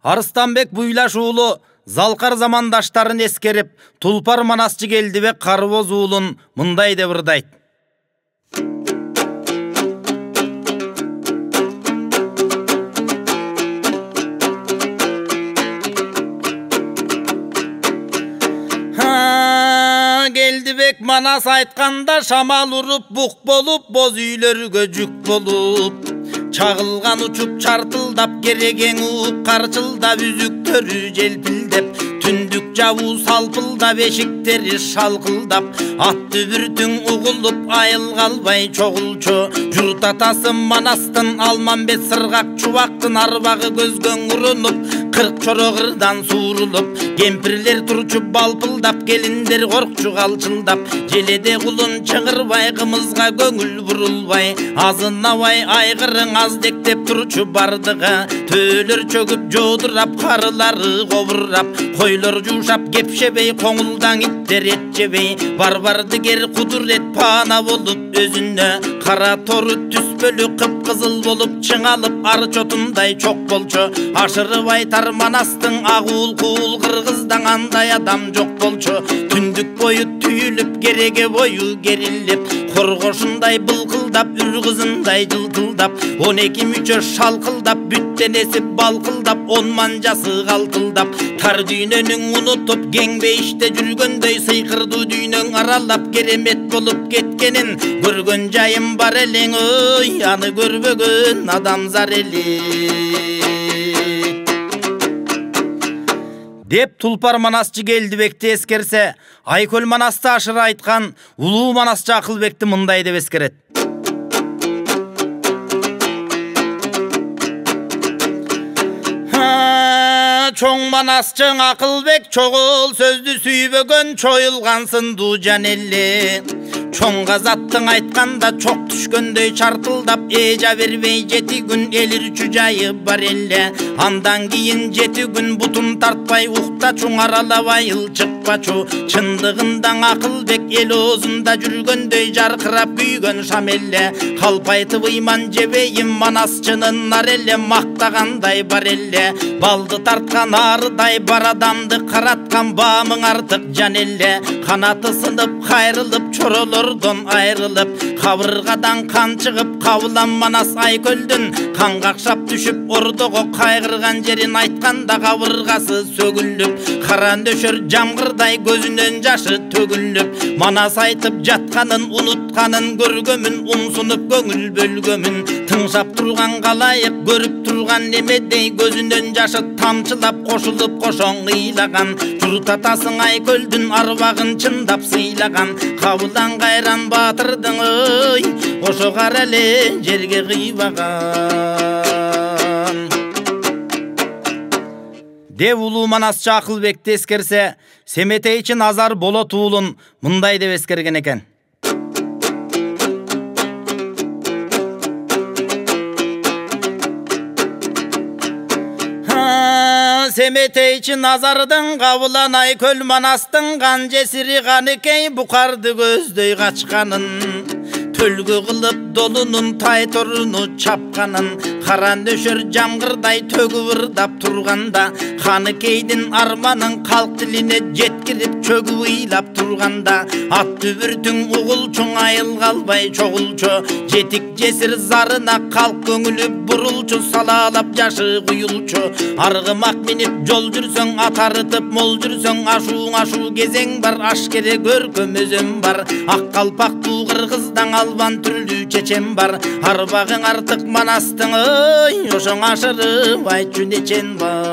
Арыстанбек Буйлаш уулу залкар замандаштарын эскерип, Тулпар Манасчы Келдибек Карбоз уулун мындай деп ырдайт. Келдибек Манас айтканда шамал уруп бук болуп, боз үйлөргө жүк болуп, чагылган учуп чартылдап, кереген ууп карчылдап, үзүктөрү желпилдеп, түндүк жабуу салпылдап, эшиктери шалкылдап, ат дүбүртүң угулуп, айыл калбай чогулчу. Журт атасы Манастын Алмамбет сыргак чубактын арбагы көзгөн урунуп, 40 чорогырдан суурулуп, кемпирлер турчу балпылдап, келиндер коркчу калчылдап, желеде кулун чыңырбай, кымызга көңүл бурулбай, азынабай айгырың аздектеп турчу бардыга, төөлөр чөгүп жодурап, карылары кобурап, койлор жуушап кепшебей, коңулдаң иттер эт жебей, барбардыгер кудурет паана болуп өзүнө, кара тору түспөлү кыпкызыл болуп, чыңалып ар чотундай чок болчу. Ашырып айтар Манастың агуул куул кыргыздан андай адам жок болчу. Түндүк бою түйүлүп, кереге бою керилип, коргошундай былкылдап, үр кызындай жылтылдап, 12 мүчө шалкылдап, бүттен эсип балкылдап, 10 манжасы калтылдап, тар дүйнөнүң унутуп, кең бейиште жүргөндөй, сыйкырдуу дүйнөң аралап, керемет болуп кеткенин көргөн жайым бар элең, ой, аны көрбөгөн адам зар элек деп Тулпар Манасчы Келдибекти эскерсе, Айкөл Манасты ашыра айткан улуу Манасчы Акылбекти мындай деп эскерет. Чоң Манасчың Акылбек чогул сөздү сүйбөгөн, чоюлган сындуу жан эле. Чоң казаттың айтканда чок түшкөндөй чартылдап, эжа бербей 7 күн элирчү жайы бар эле. Андан кийин 7 күн бутун тартпай, ухта чуң аралабай ылчыкпачу. Чындыгындан Акылбек эл оозунда жүргөндөй жаркырап күйгөн шам эле. Калпайтып ыйман жебейим Манасчынын нар эле, мактагандай бар эле. Балды тарткан арыдай бар адамды караткан баамың артык жан эле. Канаты сынып кайрылып, чоролордон айрылып, кабыргадан кан чыгып, кабылан Манас Айкөлдүн кан какшап түшүп, ордого кайгырган жерин айтканда кабыргасы сөгүлүп, кара нөшөр жамгырдай көзүнөн жашы төгүлүп, Манас айтып жатканын унутканын көргөмүн, умсунуп көңүл бөлгөмүн, тыңшап турган калайык көрүп турган немедей, көзүнөн жашы тамчылап кошулуп кошоң ыйлаган. Журт атасың Айкөлдүн арбагын чындап сыйлаган, кабылан кайран батырдың ой, ошо кара эле жерге кыйбаган деп улуу Манасчы Акылбекти эскерсе, Семетейчи Назар Болот уулун мындай деп эскерген экен. Семетейчи Назардың кабылан Айкөл Манастың кан жесири каныкей, букарды көздөй качканын, төлгө кылып долунун тайторуну чапканын, кара нөшөр жамгырдай төгүп ырдап турганда, каныкейдин арманын калк тилине жеткирип чөгүп ыйлап турганда, ат дүбүртүң угулчуң айыл калбай чогулчу. Жетик жесир зарына калк көңүлү бурулчу, салаалап жашы куюлчу. Аргымак минип жол жүрсөң, ат арытып мол жүрсөң, ашуу кезең бар, аш керек көркөм өзөм бар. Ак калпактуу кыргыздан албан түрлүү чечем бар, арбагың артык Манастың ой, ошоң ашырып айтчу нечен бар.